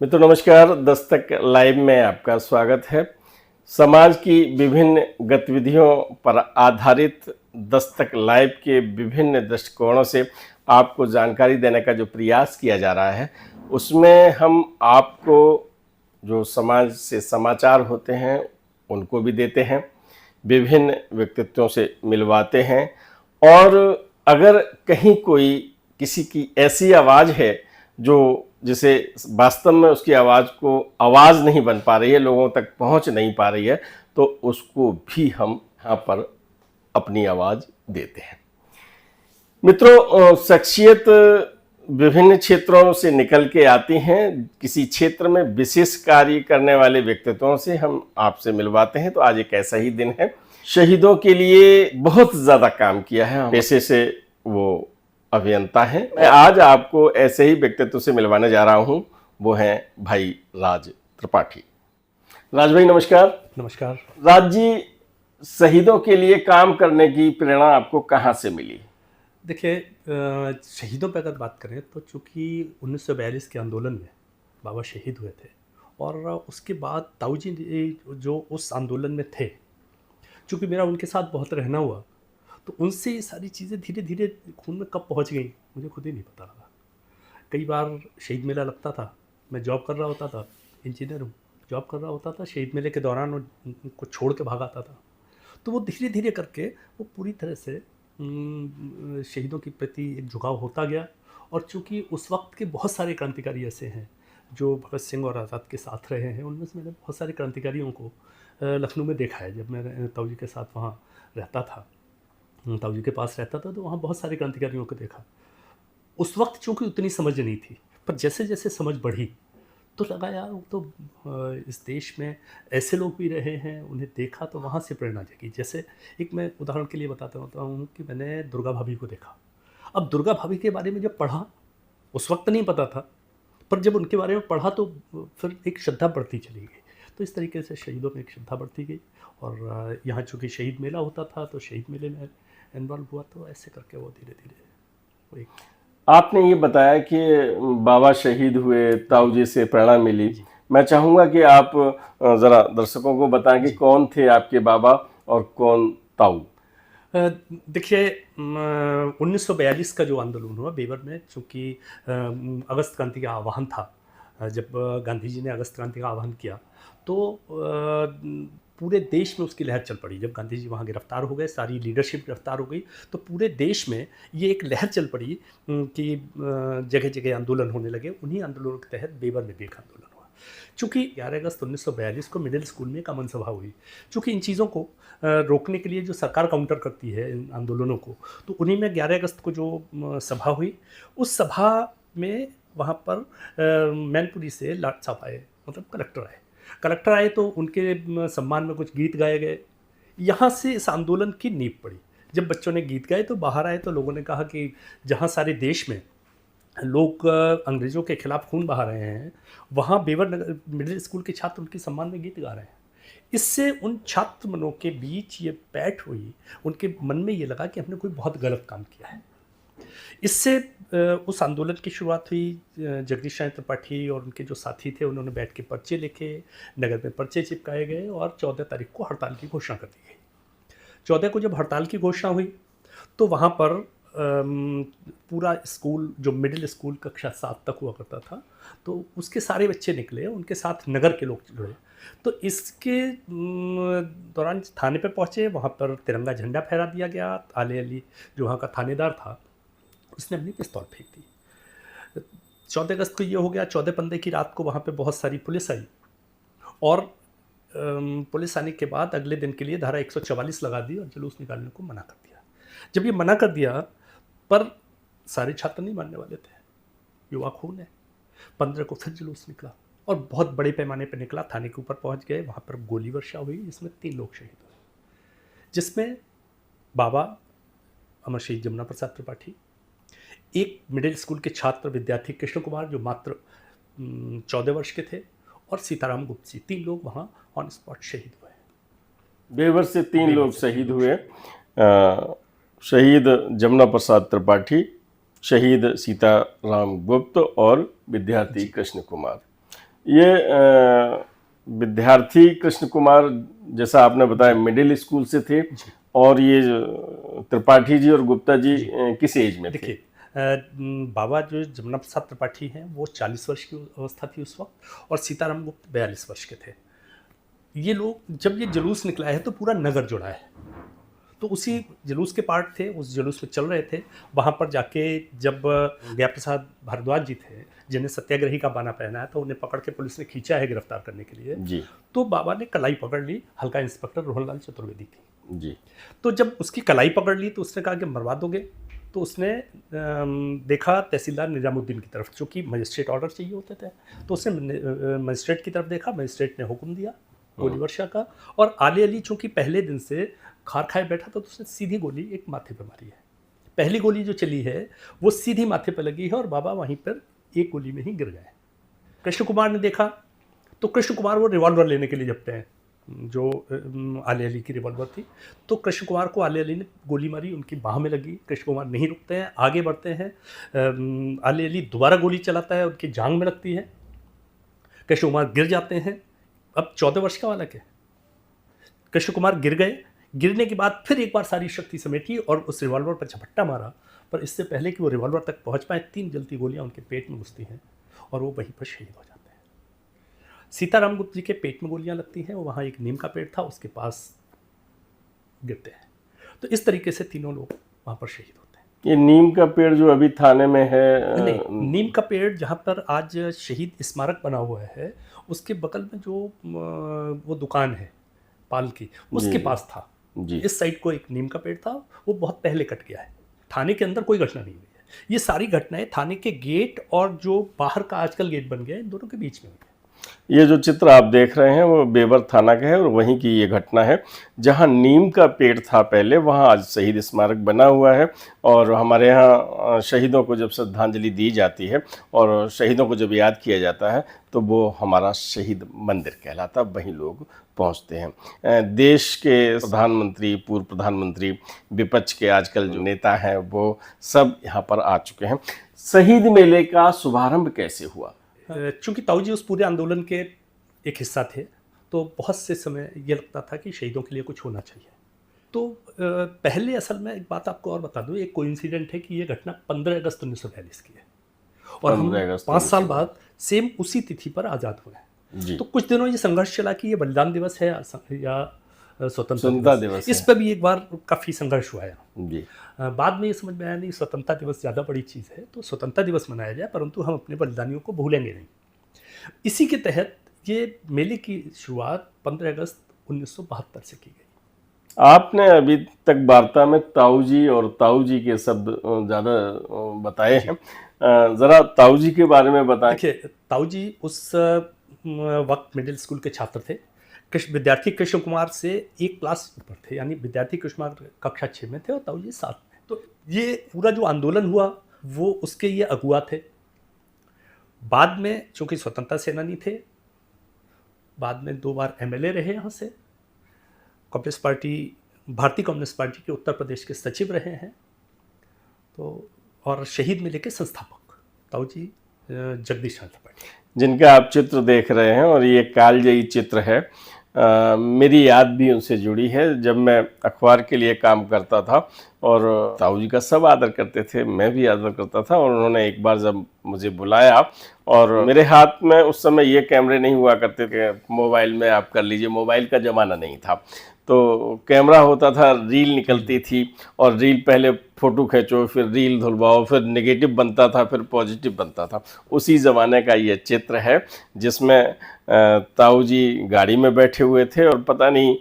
मित्रों नमस्कार। दस्तक लाइव में आपका स्वागत है। समाज की विभिन्न गतिविधियों पर आधारित दस्तक लाइव के विभिन्न दृष्टिकोणों से आपको जानकारी देने का जो प्रयास किया जा रहा है, उसमें हम आपको जो समाज से समाचार होते हैं उनको भी देते हैं, विभिन्न व्यक्तित्वों से मिलवाते हैं। और अगर कहीं कोई किसी की ऐसी आवाज़ है जो जिसे वास्तव में उसकी आवाज़ को आवाज़ नहीं बन पा रही है, लोगों तक पहुंच नहीं पा रही है, तो उसको भी हम यहाँ पर अपनी आवाज़ देते हैं। मित्रों, शख्सियत विभिन्न क्षेत्रों से निकल के आती हैं। किसी क्षेत्र में विशेष कार्य करने वाले व्यक्तित्वों से हम आपसे मिलवाते हैं। तो आज एक ऐसा ही दिन है। शहीदों के लिए बहुत ज़्यादा काम किया है, पेशे से वो अभियंता हैं। मैं आज आपको ऐसे ही व्यक्तित्व से मिलवाने जा रहा हूं, वो हैं भाई राज त्रिपाठी। राज भाई नमस्कार। नमस्कार। राज जी, शहीदों के लिए काम करने की प्रेरणा आपको कहाँ से मिली? देखिए, शहीदों पर अगर बात करें तो चूँकि 1942 के आंदोलन में बाबा शहीद हुए थे और उसके बाद ताऊ जी जो उस आंदोलन में थे, चूँकि मेरा उनके साथ बहुत रहना हुआ, तो उनसे ये सारी चीज़ें धीरे धीरे खून में कब पहुंच गई मुझे खुद ही नहीं पता लगा। कई बार शहीद मेला लगता था, मैं जॉब कर रहा होता था, इंजीनियर हूँ, जॉब कर रहा होता था, शहीद मेले के दौरान उनको छोड़ के भाग आता था। तो वो धीरे धीरे करके वो पूरी तरह से शहीदों के प्रति एक झुकाव होता गया। और चूँकि उस वक्त के बहुत सारे क्रांतिकारी ऐसे हैं जो भगत सिंह और आज़ाद के साथ रहे हैं, उनमें से मैंने बहुत सारे क्रांतिकारियों को लखनऊ में देखा है। जब मैं ताऊ जी के साथ वहाँ रहता था, ताऊ जी के पास रहता था, तो वहाँ बहुत सारे क्रांतिकारियों को देखा। उस वक्त चूँकि उतनी समझ नहीं थी, पर जैसे जैसे समझ बढ़ी तो लगा यार वो तो इस देश में ऐसे लोग भी रहे हैं, उन्हें देखा तो वहाँ से प्रेरणा जगी। जैसे एक मैं उदाहरण के लिए बताता हूँ कि मैंने दुर्गा भाभी को देखा। अब दुर्गा भाभी के बारे में जब पढ़ा, उस वक्त नहीं पता था, पर जब उनके बारे में पढ़ा तो फिर एक श्रद्धा बढ़ती चली गई। तो इस तरीके से शहीदों में एक श्रद्धा बढ़ती गई। और यहाँ चूँकि शहीद मेला होता था तो शहीद मेले में इन्वॉल्व हुआ, तो ऐसे करके वो धीरे धीरे वो एक। आपने ये बताया कि बाबा शहीद हुए, ताऊ जी से प्रेरणा मिली। मैं चाहूँगा कि आप ज़रा दर्शकों को बताएं कि कौन थे आपके बाबा और कौन ताऊ। देखिए, 1942 का जो आंदोलन हुआ बेवर में, चूँकि अगस्त क्रांति का आह्वान था, जब गांधी जी ने अगस्त क्रांति का आह्वान किया तो पूरे देश में उसकी लहर चल पड़ी। जब गांधी जी वहाँ गिरफ्तार हो गए, सारी लीडरशिप गिरफ्तार हो गई, तो पूरे देश में ये एक लहर चल पड़ी कि जगह जगह आंदोलन होने लगे। उन्हीं आंदोलनों के तहत बेवर में भी एक आंदोलन हुआ। चूँकि 11 अगस्त 1942 को मिडिल स्कूल में एक अमन सभा हुई। चूँकि इन चीज़ों को रोकने के लिए जो सरकार काउंटर करती है इन आंदोलनों को, तो उन्हीं में 11 अगस्त को जो सभा हुई, उस सभा में वहाँ पर मैनपुरी से लाट साहब आए, मतलब कलेक्टर आए तो उनके सम्मान में कुछ गीत गाए गए। यहाँ से इस आंदोलन की नींव पड़ी। जब बच्चों ने गीत गाए तो बाहर आए, तो लोगों ने कहा कि जहाँ सारे देश में लोग अंग्रेज़ों के खिलाफ खून बहा रहे हैं, वहाँ बेवर मिडिल स्कूल के छात्र उनके सम्मान में गीत गा रहे हैं। इससे उन छात्र मनों के बीच ये बैठ हुई, उनके मन में ये लगा कि हमने कोई बहुत गलत काम किया है। इससे उस आंदोलन की शुरुआत हुई। जगदीश चंद्र त्रिपाठी और उनके जो साथी थे, उन्होंने बैठ के पर्चे लिखे, नगर में पर्चे चिपकाए गए और 14 तारीख को हड़ताल की घोषणा कर दी गई। 14 को जब हड़ताल की घोषणा हुई तो वहाँ पर पूरा स्कूल, जो मिडिल स्कूल कक्षा 7 तक हुआ करता था, तो उसके सारे बच्चे निकले, उनके साथ नगर के लोग जुड़े। तो इसके दौरान थाने पे पहुँचे, वहाँ पर तिरंगा झंडा फहरा दिया गया। आले अली जो वहाँ का थानेदार था, उसने अपनी पिस्तौल फेंक दी। 14 अगस्त को ये हो गया। 14-15 की रात को वहाँ पे बहुत सारी पुलिस आई और पुलिस आने के बाद अगले दिन के लिए धारा 144 लगा दी और जुलूस निकालने को मना कर दिया। जब ये मना कर दिया, पर सारे छात्र नहीं मानने वाले थे, युवा खून है। 15 को फिर जुलूस निकला और बहुत बड़े पैमाने पर निकला। थाने के ऊपर पहुँच गए, वहाँ पर गोली वर्षा हुई, जिसमें 3 लोग शहीद हुए, जिसमें बाबा अमर शहीद जमुना प्रसाद त्रिपाठी, एक मिडिल स्कूल के छात्र विद्यार्थी कृष्ण कुमार जो मात्र 14 वर्ष के थे, और सीताराम गुप्त जी। 3 लोग वहाँ ऑन स्पॉट शहीद हुए। बेवर से 3 लोग शहीद हुए। शहीद जमुना प्रसाद त्रिपाठी, शहीद सीताराम गुप्त और विद्यार्थी कृष्ण कुमार। ये विद्यार्थी कृष्ण कुमार, जैसा आपने बताया, मिडिल स्कूल से थे, और ये जो त्रिपाठी जी और गुप्ता जी किस एज में थे? देखिए, बाबा जो जमुना प्रसाद त्रिपाठी हैं वो 40 वर्ष की अवस्था थी उस वक्त, और सीताराम गुप्त 42 वर्ष के थे। ये लोग, जब ये जुलूस निकला है तो पूरा नगर जुड़ा है, तो उसी जुलूस के पार्ट थे, उस जुलूस में चल रहे थे। वहाँ पर जाके जब गया प्रसाद भारद्वाज जी थे, जिन्हें सत्याग्रही का बाना पहना है, तो उन्हें पकड़ के पुलिस ने खींचा है गिरफ्तार करने के लिए। जी तो बाबा ने कलाई पकड़ ली हल्का इंस्पेक्टर रोहनलाल चतुर्वेदी की। जी। तो जब उसकी कलाई पकड़ ली तो उसने कहा कि मरवा दोगे। तो उसने देखा तहसीलदार निजामुद्दीन की तरफ, चूँकि मजिस्ट्रेट ऑर्डर चाहिए होते थे, तो उसने मजिस्ट्रेट की तरफ देखा। मजिस्ट्रेट ने हुक्म दिया गोली वर्षा का, और आले अली चूँकि पहले दिन से खार खाए बैठा था, तो उसने सीधी गोली एक माथे पे मारी है। पहली गोली जो चली है वो सीधी माथे पे लगी है, और बाबा वहीं पर एक गोली में ही गिर गए। कृष्ण कुमार ने देखा, तो कृष्ण कुमार वो रिवॉल्वर लेने के लिए जपते हैं, जो आले अली की रिवॉल्वर थी। तो कृष्ण कुमार को आले अली ने गोली मारी, उनकी बाह में लगी। कृष्ण कुमार नहीं रुकते हैं, आगे बढ़ते हैं। आले अली दोबारा गोली चलाता है, उनकी जांघ में लगती है। कृष्ण कुमार गिर जाते हैं। अब 14 वर्ष का बालक है। कृष्ण कुमार गिर गए। गिरने के बाद फिर एक बार सारी शक्ति समेटी और उस रिवॉल्वर पर झपट्टा मारा, पर इससे पहले कि वो रिवॉल्वर तक पहुंच पाए, 3 जलती गोलियां उनके पेट में घुसती हैं और वो वहीं पर शहीद हो जाते हैं। सीताराम गुप्त जी के पेट में गोलियां लगती हैं, वो वहाँ एक नीम का पेड़ था, उसके पास गिरते हैं। तो इस तरीके से तीनों लोग वहाँ पर शहीद होते हैं। ये नीम का पेड़ जो अभी थाने में है, नहीं, नीम का पेड़ जहाँ पर आज शहीद स्मारक बना हुआ है, उसके बगल में जो वो दुकान है पाल की, उसके पास था। जी। इस साइड को एक नीम का पेड़ था, वो बहुत पहले कट गया है। थाने के अंदर कोई घटना नहीं हुई है। ये सारी घटनाएं थाने के गेट और जो बाहर का आजकल गेट बन गया है, इन दोनों के बीच में हुई है। ये जो चित्र आप देख रहे हैं वो बेबर थाना का है, और वहीं की ये घटना है जहां नीम का पेड़ था पहले, वहां आज शहीद स्मारक बना हुआ है। और हमारे यहाँ शहीदों को जब श्रद्धांजलि दी जाती है और शहीदों को जब याद किया जाता है, तो वो हमारा शहीद मंदिर कहलाता, वहीं लोग पहुंचते हैं। देश के प्रधानमंत्री, पूर्व प्रधानमंत्री, विपक्ष के आजकल जो नेता हैं, वो सब यहाँ पर आ चुके हैं। शहीद मेले का शुभारंभ कैसे हुआ? चूँकि ताऊ जी उस पूरे आंदोलन के एक हिस्सा थे, तो बहुत से समय ये लगता था कि शहीदों के लिए कुछ होना चाहिए। तो पहले असल में एक बात आपको और बता दूं, एक कोइंसिडेंट है कि ये घटना 15 अगस्त 1942 की है, और हम 5 साल बाद सेम उसी तिथि पर आज़ाद हुए हैं। तो कुछ दिनों ये संघर्ष चला कि ये बलिदान दिवस है या स्वतंत्रता दिवस। इस पर भी एक बार काफ़ी संघर्ष हुआ है जी। बाद में ये समझ में आया नहीं, स्वतंत्रता दिवस ज़्यादा बड़ी चीज़ है, तो स्वतंत्रता दिवस मनाया जाए, परंतु हम अपने बलिदानियों को भूलेंगे नहीं। इसी के तहत ये मेले की शुरुआत 15 अगस्त 1972 से की गई। आपने अभी तक वार्ता में ताऊ जी और ताऊ जी के शब्द ज़्यादा बताए हैं, ज़रा ताऊ जी के बारे में बताएं। देखिए, ताऊ जी उस वक्त मिडिल स्कूल के छात्र थे। विद्यार्थी कृष्ण कुमार से एक क्लास ऊपर थे, यानी विद्यार्थी कृष्ण कुमार कक्षा 6 में थे और ताऊ जी 7 में। तो ये पूरा जो आंदोलन हुआ वो उसके ये अगुआ थे। बाद में चूँकि स्वतंत्रता सेनानी थे, बाद में 2 बार एमएलए रहे यहाँ से, कम्युनिस्ट पार्टी, भारतीय कम्युनिस्ट पार्टी के उत्तर प्रदेश के सचिव रहे हैं, तो और शहीद मेले के संस्थापक ताऊ जी जगदीश चंद्र त्रिपाठी, जिनका आप चित्र देख रहे हैं। और ये कालजयी चित्र है। मेरी याद भी उनसे जुड़ी है। जब मैं अखबार के लिए काम करता था और ताऊ जी का सब आदर करते थे, मैं भी आदर करता था, और उन्होंने एक बार जब मुझे बुलाया, और मेरे हाथ में उस समय ये कैमरे नहीं हुआ करते थे, मोबाइल में आप कर लीजिए, मोबाइल का ज़माना नहीं था, तो कैमरा होता था, रील निकलती थी, और रील पहले फ़ोटो खींचो, फिर रील धुलवाओ, फिर नेगेटिव बनता था, फिर पॉजिटिव बनता था। उसी ज़माने का ये चित्र है जिसमें ताऊ जी गाड़ी में बैठे हुए थे, और पता नहीं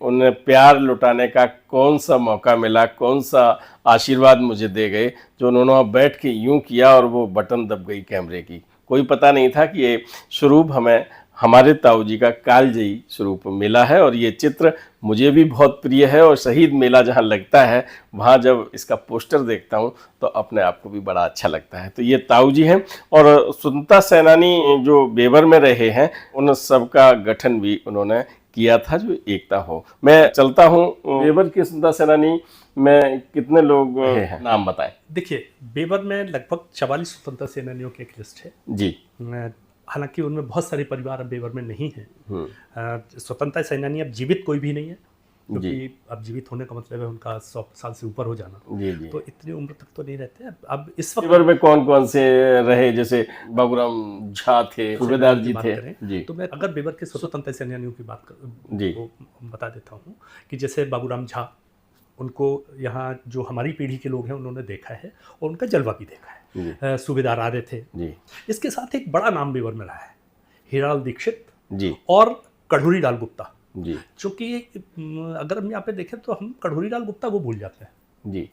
उन्हें प्यार लुटाने का कौन सा मौका मिला, कौन सा आशीर्वाद मुझे दे गए, जो उन्होंने बैठ के यूँ किया और वो बटन दब गई कैमरे की। कोई पता नहीं था कि ये स्वरूप हमें हमारे ताऊ जी का कालजयी स्वरूप मिला है, और ये चित्र मुझे भी बहुत प्रिय है। और शहीद मेला जहाँ लगता है, वहाँ जब इसका पोस्टर देखता हूँ तो अपने आप को भी बड़ा अच्छा लगता है। तो ये ताऊ जी हैं, और स्वतंत्रता सेनानी जो बेबर में रहे हैं, उन सबका गठन भी उन्होंने किया था, जो एकता हो। मैं चलता हूँ, बेबर के स्वतंत्रता सेनानी में कितने लोग हैं, नाम बताएं। देखिए, बेबर में लगभग 44 स्वतंत्रता सेनानियों की एक लिस्ट है जी। हालांकि उनमें बहुत सारे परिवार अब बेवर में नहीं हैं। स्वतंत्रता सेनानी अब जीवित कोई भी नहीं है, क्योंकि अब जीवित होने का मतलब है उनका 100 साल से ऊपर हो जाना। जी जी। तो इतनी उम्र तक तो नहीं रहते। अब इस वक्त बेवर में कौन कौन से रहे, जैसे बाबूराम झा थे, सूबेदार जी बात थे करें जी तो मैं अगर बेवर के स्वतंत्रता सेनानियों की बात जी। को बता देता हूँ कि जैसे बाबूराम झा, उनको यहाँ जो हमारी पीढ़ी के लोग हैं उन्होंने देखा है और उनका जलवा भी देखा है। सूबेदार आर्य थे जी इसके साथ एक बड़ा नाम बेवर में रहा है, हीरालाल दीक्षित जी और कढ़ूरी लाल गुप्ता। जी चूँकि अगर हम यहाँ पे देखें तो हम कढ़ूरी लाल गुप्ता को भूल जाते हैं, जी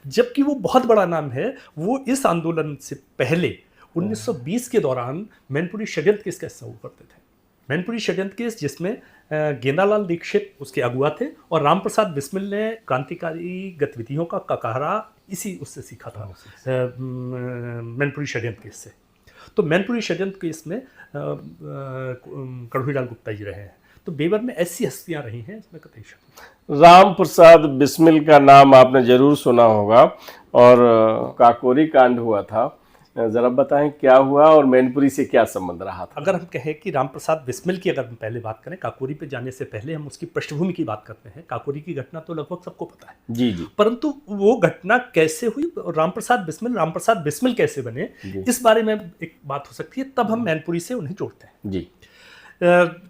जबकि वो बहुत बड़ा नाम है। वो इस आंदोलन से पहले 1920 के दौरान मैनपुरी षड्यंत्र केस का हिस्सा हुआ करते थे। मैनपुरी षड्यंत्र केस जिसमें गेंदालाल दीक्षित उसके अगुआ थे और रामप्रसाद बिस्मिल ने क्रांतिकारी गतिविधियों का ककारा इसी उससे सीखा था, मैनपुरी षड्यंत्र केस से। तो मैनपुरी षड्यंत्र केस में कढ़ूरी लाल गुप्ता जी रहे हैं। तो बेवर में ऐसी हस्तियां रही हैं, इसमें कतई शक नहीं। राम प्रसाद बिस्मिल का नाम आपने जरूर सुना होगा, और काकोरी कांड हुआ था, जरा बताएं क्या हुआ और मैनपुरी से क्या संबंध रहा था। अगर हम कहें कि रामप्रसाद बिस्मिल की अगर हम पहले बात करें, काकोरी पे जाने से पहले हम उसकी पृष्ठभूमि की बात करते हैं। काकोरी की घटना तो लगभग सबको पता है जी जी। परंतु वो घटना कैसे हुई, रामप्रसाद बिस्मिल कैसे बने, इस बारे में एक बात हो सकती है, तब हम मैनपुरी से उन्हें जोड़ते हैं जी।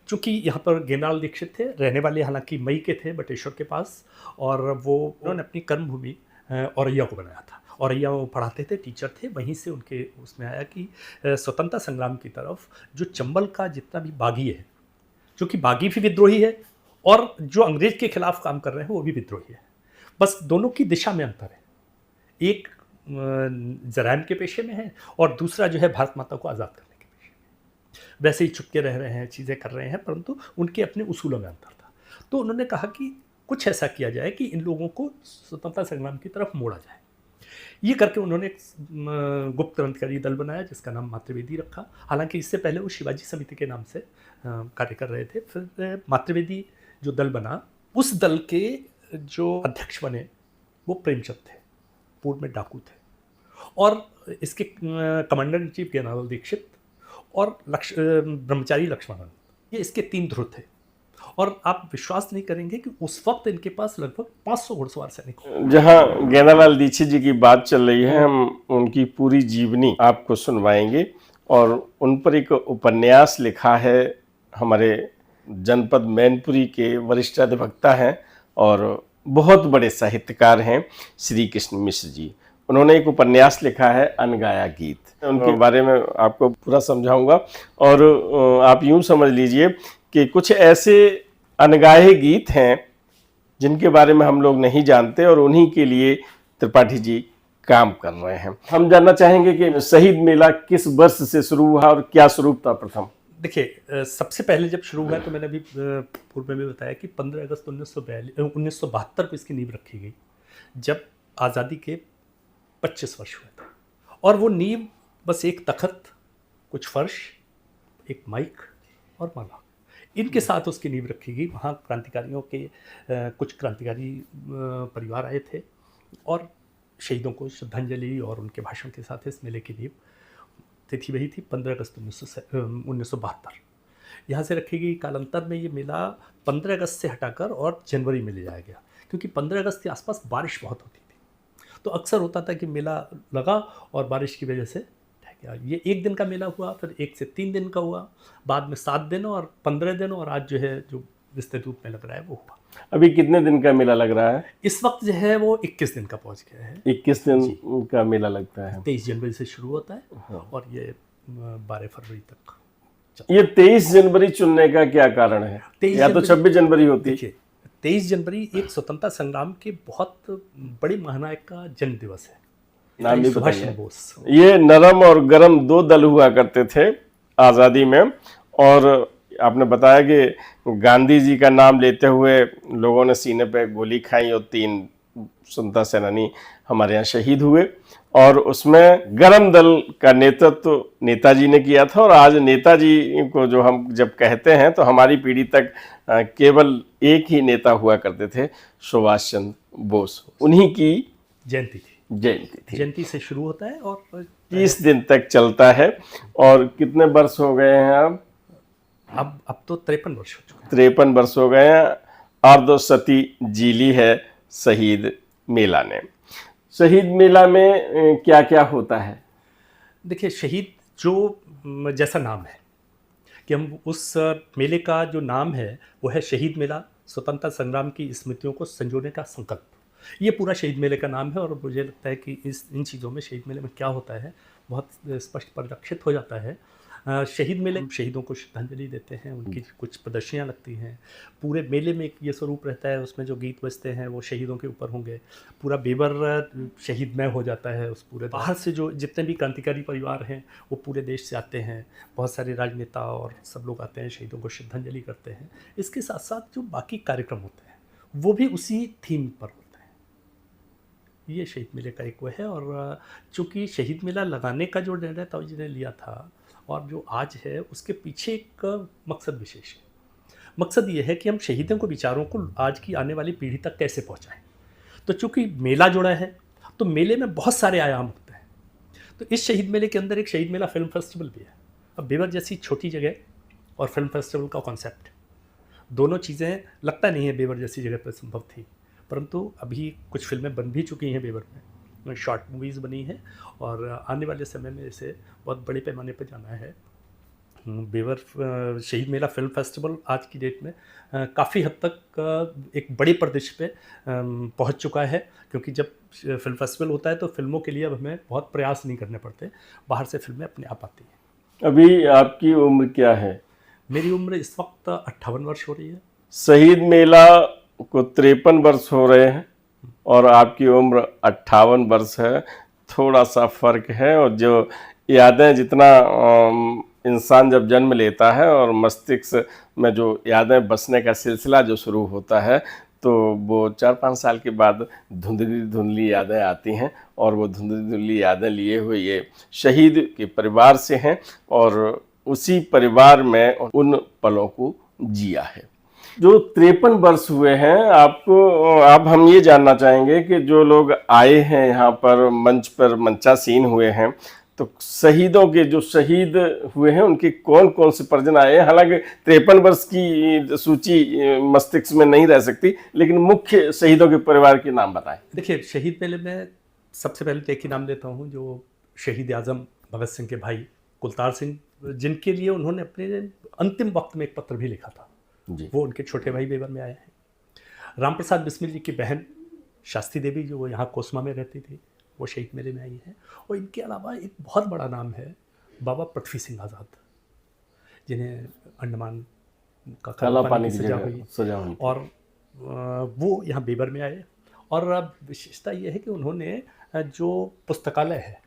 चूँकि यहाँ पर गेंदालाल दीक्षित थे, रहने वाले हालांकि मई के थे, बटेश्वर के पास, और वो उन्होंने अपनी कर्मभूमि औरैया को बनाया था। औरैया वो पढ़ाते थे, टीचर थे। वहीं से उनके उसमें आया कि स्वतंत्रता संग्राम की तरफ जो चंबल का जितना भी बागी है, जो कि बागी भी विद्रोही है और जो अंग्रेज के खिलाफ काम कर रहे हैं वो भी विद्रोही है, बस दोनों की दिशा में अंतर है। एक जराइम के पेशे में है और दूसरा जो है भारत माता को आज़ाद करने के पेशे में। वैसे ही चुपके रह रहे हैं, चीज़ें कर रहे हैं, परंतु उनके अपने उसूलों में अंतर था। तो उन्होंने कहा कि कुछ ऐसा किया जाए कि इन लोगों को स्वतंत्रता संग्राम की तरफ मोड़ा जाए। ये करके उन्होंने एक गुप्त क्रांतिकारी दल बनाया जिसका नाम मातृवेदी रखा। हालांकि इससे पहले वो शिवाजी समिति के नाम से कार्य कर रहे थे। फिर मातृवेदी जो दल बना, उस दल के जो अध्यक्ष बने वो प्रेमचंद थे, पूर्व में डाकू थे, और इसके commander in chief Gendalal Dixit और ब्रह्मचारी लक्ष्मणन, ये इसके 3 ध्रुव थे। और आप विश्वास नहीं करेंगे कि उस वक्त इनके पास लगभग 500 घुड़सवार सैनिक। जहां गेंदालाल दीक्षित जी की बात चल रही है, हम उनकी पूरी जीवनी आपको सुनवाएंगे, और उन पर एक उपन्यास लिखा है हमारे जनपद मैनपुरी के वरिष्ठ अधिवक्ता हैं और बहुत बड़े साहित्यकार हैं श्री कृष्ण मिश्र जी। उन्होंने एक उपन्यास लिखा है अनगाया गीत। उनके बारे में आपको पूरा समझाऊंगा, और आप यूं समझ लीजिए कि कुछ ऐसे अनगाहे गीत हैं जिनके बारे में हम लोग नहीं जानते, और उन्हीं के लिए त्रिपाठी जी काम कर रहे हैं। हम जानना चाहेंगे कि शहीद मेला किस वर्ष से शुरू हुआ और क्या स्वरूप था प्रथम। देखिए, सबसे पहले जब शुरू हुआ तो मैंने अभी पूर्व में भी बताया कि 15 अगस्त 1972 को इसकी नींव रखी गई, जब आज़ादी के 25 वर्ष हुए थे। और वो नींव बस एक तखत, कुछ फर्श, एक माइक और माला, इनके साथ उसकी नींव रखी गई। वहाँ क्रांतिकारियों के कुछ क्रांतिकारी परिवार आए थे और शहीदों को श्रद्धांजलि और उनके भाषण के साथ इस मेले की नींव, तिथि वही थी 15 अगस्त 1972। यहाँ से रखी गई। कालांतर में ये मेला 15 अगस्त से हटाकर और जनवरी में ले जाया गया, क्योंकि 15 अगस्त के आसपास बारिश बहुत होती थी। तो अक्सर होता था कि मेला लगा और बारिश की वजह से ठह गया। ये 1 दिन का मेला हुआ, फिर 1 से 3 दिन का हुआ, बाद में 7 दिन और 15 दिन, और आज जो है जो विस्तृत रूप में लग रहा है वो हुआ। अभी कितने दिन का मेला लग रहा है? इस वक्त जो है वो 21 दिन का पहुंच गया है। 21 दिन का मेला लगता है। 23 जनवरी से शुरू होता है और ये 12 फरवरी तक। ये 23 जनवरी चुनने का क्या कारण है? या तो 26 जनवरी होती। देखिए, 23 जनवरी एक स्वतंत्रता संग्राम के बहुत बड़े महानायक का जन्म दिवस है, नाम भी सुभाष बताइए। चंद्र बोस। ये नरम और गरम 2 दल हुआ करते थे आज़ादी में, और आपने बताया कि गांधी जी का नाम लेते हुए लोगों ने सीने पे गोली खाई और 3 स्वतंत्रता सेनानी हमारे यहाँ शहीद हुए, और उसमें गरम दल का नेतृत्व नेताजी ने किया था। और आज नेताजी को जो हम जब कहते हैं तो हमारी पीढ़ी तक केवल एक ही नेता हुआ करते थे, सुभाष चंद्र बोस। उन्हीं की जयंती थी। जयंती थी। जयंती से शुरू होता है और 21 दिन तक चलता है। और कितने वर्ष हो गए हैं अब तो 53 वर्ष हो चुके हैं। 53 वर्ष हो गए हैं। अर्धशती जी ली है शहीद मेला ने। शहीद मेला में क्या क्या होता है? देखिए, शहीद जो जैसा नाम है कि हम उस मेले का जो नाम है वो है शहीद मेला, स्वतंत्रता संग्राम की स्मृतियों को संजोने का संकल्प। ये पूरा शहीद मेले का नाम है। और मुझे लगता है कि इन चीज़ों में, शहीद मेले में क्या होता है, बहुत स्पष्ट परिलक्षित हो जाता है। शहीद मेले शहीदों को श्रद्धांजलि देते हैं, उनकी कुछ प्रदर्शनियाँ लगती हैं। पूरे मेले में एक ये स्वरूप रहता है, उसमें जो गीत बजते हैं वो शहीदों के ऊपर होंगे। पूरा बेवर शहीदमय हो जाता है उस पूरे। बाहर से जो जितने भी क्रांतिकारी परिवार हैं वो पूरे देश से आते हैं, बहुत सारे राजनेता और सब लोग आते हैं, शहीदों को श्रद्धांजलि करते हैं। इसके साथ साथ जो बाकी कार्यक्रम होते हैं वो भी उसी थीम पर होते हैं। ये शहीद मेले का एक वो है। और चूँकि शहीद मेला लगाने का जो निर्णय ताऊ जी ने लिया था और जो आज है, उसके पीछे एक मकसद विशेष है। मकसद ये है कि हम शहीदों के विचारों को आज की आने वाली पीढ़ी तक कैसे पहुंचाएं। तो चूंकि मेला जुड़ा है तो मेले में बहुत सारे आयाम होते हैं। तो इस शहीद मेले के अंदर एक शहीद मेला फिल्म फेस्टिवल भी है। अब बेवर जैसी छोटी जगह और फिल्म फेस्टिवल का कॉन्सेप्ट, दोनों चीज़ें लगता नहीं है बेवर जैसी जगह पर संभव थी, परंतु अभी कुछ फिल्में बन भी चुकी हैं बेवर में, शॉर्ट मूवीज़ बनी हैं। और आने वाले समय में इसे बहुत बड़े पैमाने पर जाना है। बेवर शहीद मेला फिल्म फेस्टिवल आज की डेट में काफ़ी हद तक एक बड़े परिदृश्य पे पहुंच चुका है, क्योंकि जब फिल्म फेस्टिवल होता है तो फिल्मों के लिए अब हमें बहुत प्रयास नहीं करने पड़ते, बाहर से फिल्में अपने आप आती हैं। अभी आपकी उम्र क्या है? मेरी उम्र इस वक्त 58 वर्ष हो रही है। शहीद मेला को 53 वर्ष हो रहे हैं और आपकी उम्र 58 वर्ष है। थोड़ा सा फर्क है। और जो यादें, जितना इंसान जब जन्म लेता है और मस्तिष्क में जो यादें बसने का सिलसिला जो शुरू होता है, तो वो 4-5 साल के बाद धुंधली धुंधली यादें आती हैं। और वो धुंधली धुंधली यादें लिए हुए ये शहीद के परिवार से हैं और उसी परिवार में उन पलों को जिया है। जो 53 वर्ष हुए हैं आपको, अब हम ये जानना चाहेंगे कि जो लोग आए हैं यहाँ पर मंच पर मंचासीन हुए हैं, तो शहीदों के जो शहीद हुए हैं उनके कौन कौन से परिजन आए हैं? हालांकि 53 वर्ष की सूची मस्तिष्क में नहीं रह सकती, लेकिन मुख्य शहीदों के परिवार के नाम बताएं। देखिए, शहीद मेले में सबसे पहले तो एक ही नाम लेता हूँ, जो शहीद आजम भगत सिंह के भाई कुलतार सिंह, जिनके लिए उन्होंने अपने अंतिम वक्त में एक पत्र भी लिखा था जी। वो उनके छोटे भाई बेवर में आए हैं। राम प्रसाद बिस्मिल जी की बहन शास्त्री देवी, जो वो यहाँ कोसमा में रहती थी, वो शहीद मेले में आई है। और इनके अलावा एक बहुत बड़ा नाम है बाबा पृथ्वी सिंह आज़ाद, जिन्हें अंडमान का काला पानी की सजा हुई और वो यहाँ बेवर में आए। और अब विशेषता ये है कि उन्होंने जो पुस्तकालय है,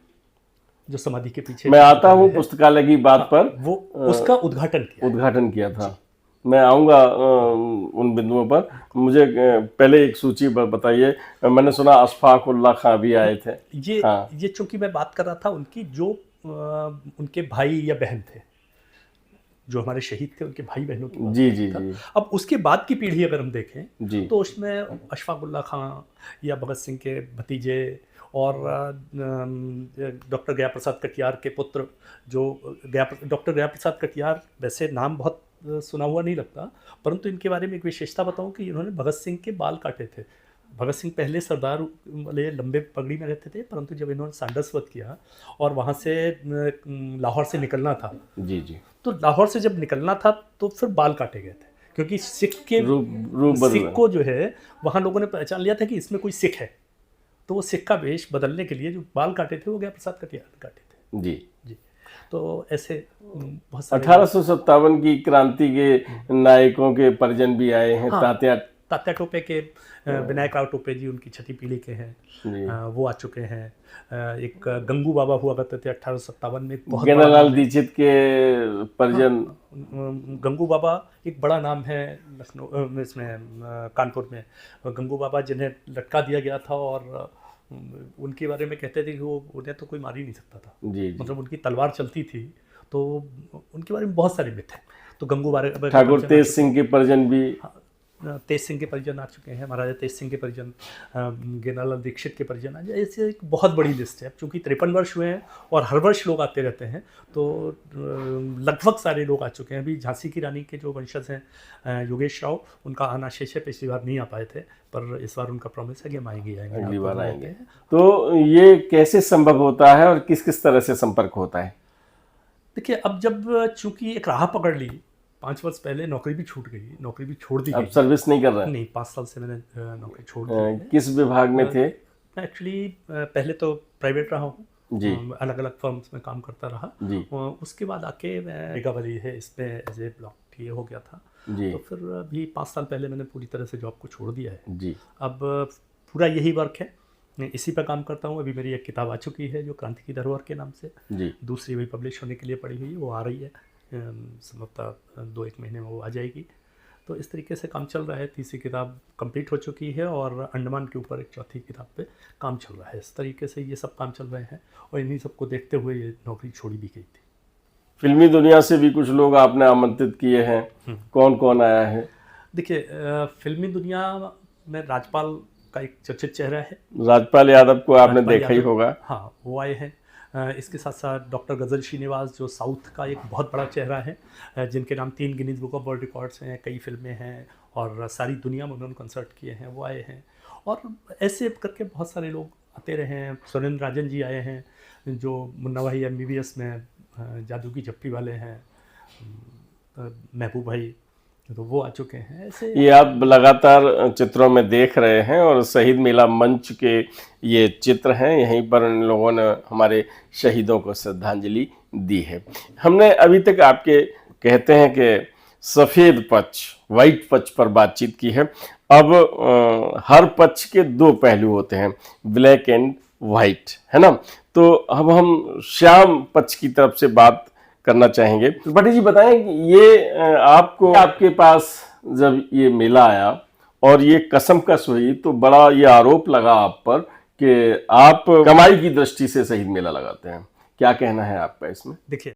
जो समाधि के पीछे, मैं आता हूँ पुस्तकालय की बात पर, वो उसका उद्घाटन किया था। मैं आऊँगा उन बिंदुओं पर। मुझे पहले एक सूची बताइए। मैंने सुना अशफाक उल्लाह खां भी आए थे। ये चूंकि मैं बात कर रहा था उनकी, जो उनके भाई या बहन थे, जो हमारे शहीद थे, उनके भाई बहनों की जी। अब उसके बाद की पीढ़ी अगर हम देखें तो उसमें अशफाक उल्लाह खां या भगत सिंह के भतीजे और डॉक्टर गया प्रसाद कटियार के पुत्र, जो डॉक्टर गया प्रसाद कटियार, वैसे नाम बहुत सुना हुआ नहीं लगता, परंतु इनके बारे में एक विशेषता बताऊं कि इन्होंने भगत सिंह के बाल काटे थे। भगत सिंह पहले सरदार वाले लंबे पगड़ी में रहते थे, परंतु जब इन्होंने सांडस वध किया और वहाँ से लाहौर से निकलना था, जी, तो लाहौर से जब निकलना था तो फिर बाल काटे गए थे, क्योंकि सिख को जो है वहाँ लोगों ने पहचान लिया था कि इसमें कोई सिख है, तो वो सिख का वेश बदलने के लिए जो बाल काटे थे वो गया प्रसाद कटियार काटे थे। जी। तो ऐसे बहुत सारे 1857 की क्रांति के नायकों के परिजन भी आए हैं। तात्या टोपे के विनायक राव टोपे जी, उनकी छठी पीढ़ी के हैं, वो आ चुके हैं। एक गंगू बाबा हुआ करते थे 1857 में, बहुत गन्नालाल दीक्षित के परिजन। गंगू बाबा एक बड़ा नाम है लखनऊ इसमें, कानपुर में। गंगू बाबा जिन्हें लटका दिया गया था और उनके बारे में कहते थे कि वो उन्हें तो कोई मार ही नहीं सकता था। जी। मतलब उनकी तलवार चलती थी, तो उनके बारे में बहुत सारे मिथ हैं। तो गंगू बारे ठाकुर तेज सिंह के परिजन भी। तेज सिंह के परिजन आ चुके हैं, महाराजा तेज सिंह के परिजन, गेनालाल दीक्षित के परिजन आ जाए, ऐसे एक बहुत बड़ी लिस्ट है। अब चूँकि 53 वर्ष हुए हैं और हर वर्ष लोग आते रहते हैं, तो लगभग सारे लोग आ चुके हैं। अभी झांसी की रानी के जो वंशज हैं योगेश राव, उनका आना शेष है, पिछली बार नहीं आ पाए थे, पर इस बार उनका प्रॉमिस है कि हम आएंगे अगली बार आएंगे। तो ये कैसे संभव होता है और किस किस तरह से संपर्क होता है? देखिए, अब जब चूंकि एक राह पकड़ ली, 5 वर्ष पहले नौकरी भी छूट गई, नौकरी भी छोड़ दी अब गई। सर्विस नहीं कर रहे हैं? नहीं, 5 साल से मैंने नौकरी छोड़ दी है। किस विभाग में थे? मैं एक्चुअली पहले तो प्राइवेट रहा हूँ जी। अलग अलग फर्म्स में काम करता रहा जी। उसके बाद आके मैं मेगावली है इसमें एज ए ब्लॉक टीए हो गया था जी। तो फिर अभी 5 साल पहले मैंने पूरी तरह से जॉब को छोड़ दिया है। जी। अब पूरा यही वर्क है, मैं इसी पर काम करता हूँ। अभी मेरी एक किताब आ चुकी है जो क्रांति की धरोहर के नाम से, जी। दूसरी भी पब्लिश होने के लिए पड़ी हुई है, वो आ रही है संभवतः 2-1 महीने में वो आ जाएगी। तो इस तरीके से काम चल रहा है। तीसरी किताब कंप्लीट हो चुकी है और अंडमान के ऊपर एक चौथी किताब पे काम चल रहा है। इस तरीके से ये सब काम चल रहे हैं और इन्हीं सबको देखते हुए ये नौकरी छोड़ी भी गई थी। फिल्मी दुनिया से भी कुछ लोग आपने आमंत्रित किए हैं, कौन कौन आया है? देखिए, फिल्मी दुनिया में राजपाल का एक चर्चित चेहरा है। राजपाल यादव को आपने राजपाल देखा ही यादव, होगा। हाँ, वो आए हैं। इसके साथ साथ डॉक्टर गजल श्रीनिवास जो साउथ का एक बहुत बड़ा चेहरा है, जिनके नाम 3 Guinness book of world records हैं, कई फिल्में हैं और सारी दुनिया में उन्होंने कंसर्ट किए हैं, वो आए हैं। और ऐसे करके बहुत सारे लोग आते रहे हैं। सुरेंद्र राजन जी आए हैं जो मुन्ना भाई MBBS में जादू की झप्पी वाले हैं, महबूब भाई, तो वो आ चुके हैं। ऐसे ये आप लगातार चित्रों में देख रहे हैं और शहीद मेला मंच के ये चित्र हैं, यहीं पर इन लोगों ने हमारे शहीदों को श्रद्धांजलि दी है। हमने अभी तक आपके कहते हैं कि सफ़ेद पक्ष, वाइट पक्ष पर बातचीत की है। अब हर पक्ष के 2 पहलू होते हैं, ब्लैक एंड वाइट, है ना? तो अब हम श्याम पक्ष की तरफ से बात करना चाहेंगे। तो भट्टी जी बताएं कि ये आपको, आपके पास जब ये मेला आया और ये कसमकस हुई तो बड़ा ये आरोप लगा आप पर कि आप कमाई की दृष्टि से शहीद मेला लगाते हैं, क्या कहना है आपका इसमें? देखिए,